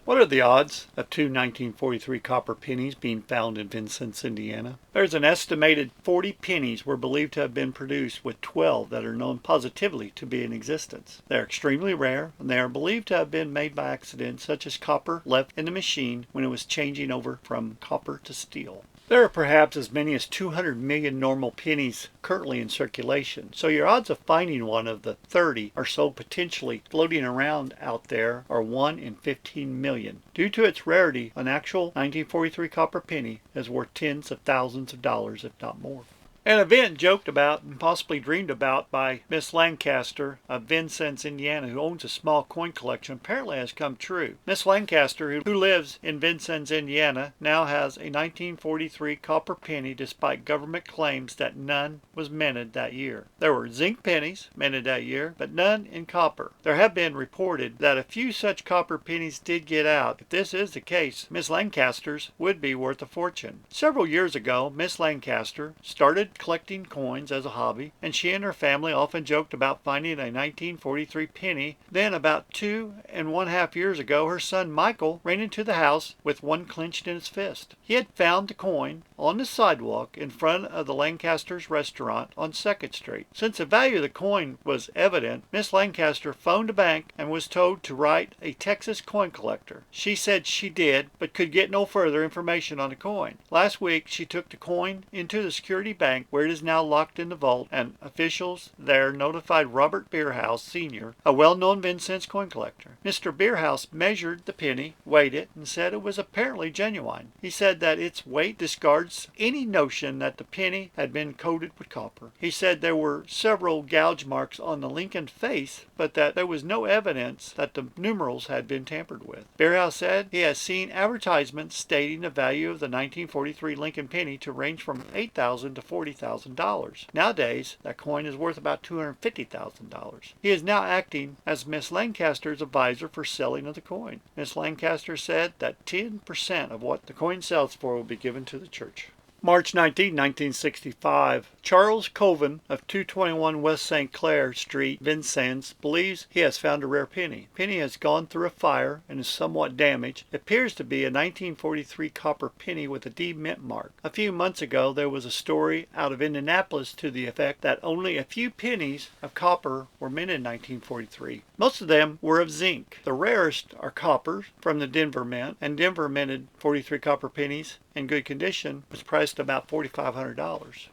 What are the odds of two 1943 copper pennies being found in Vincennes, Indiana? There's an estimated 40 pennies were believed to have been produced, with 12 that are known positively to be in existence. They are extremely rare, and they are believed to have been made by accident, such as copper left in the machine when it was changing over from copper to steel. There are perhaps as many as 200 million normal pennies currently in circulation, so your odds of finding one of the 30 or so potentially floating around out there are 1 in 15 million. Due to its rarity, an actual 1943 copper penny is worth tens of thousands of dollars, if not more. An event joked about and possibly dreamed about by Miss Lancaster of Vincennes, Indiana, who owns a small coin collection, apparently has come true. Miss Lancaster, who lives in Vincennes, Indiana, now has a 1943 copper penny despite government claims that none was minted that year. There were zinc pennies minted that year, but none in copper. There have been reported that a few such copper pennies did get out. If this is the case, Miss Lancaster's would be worth a fortune. Several years ago, Miss Lancaster started collecting coins as a hobby, and she and her family often joked about finding a 1943 penny. Then about 2½ years ago, her son Michael ran into the house with one clenched in his fist. He had found the coin on the sidewalk in front of the Lancaster's restaurant on 2nd Street. Since the value of the coin was evident, Miss Lancaster phoned a bank and was told to write a Texas coin collector. She said she did, but could get no further information on the coin. Last week, she took the coin into the Security Bank, where it is now locked in the vault, and officials there notified Robert Bierhaus, Sr., a well-known Vincennes coin collector. Mr. Bierhaus measured the penny, weighed it, and said it was apparently genuine. He said that its weight discards any notion that the penny had been coated with copper. He said there were several gouge marks on the Lincoln face, but that there was no evidence that the numerals had been tampered with. Bierhaus said he has seen advertisements stating the value of the 1943 Lincoln penny to range from $8,000 to $40,000. Nowadays, that coin is worth about $250,000. He is now acting as Miss Lancaster's advisor for selling of the coin. Miss Lancaster said that 10% of what the coin sells for will be given to the church. March 19, 1965, Charles Coven of 221 West St. Clair Street, Vincennes, believes he has found a rare penny. The penny has gone through a fire and is somewhat damaged. It appears to be a 1943 copper penny with a D mint mark. A few months ago, there was a story out of Indianapolis to the effect that only a few pennies of copper were minted in 1943. Most of them were of zinc. The rarest are coppers from the Denver Mint, and Denver minted 43 copper pennies in good condition was priced about $4,500.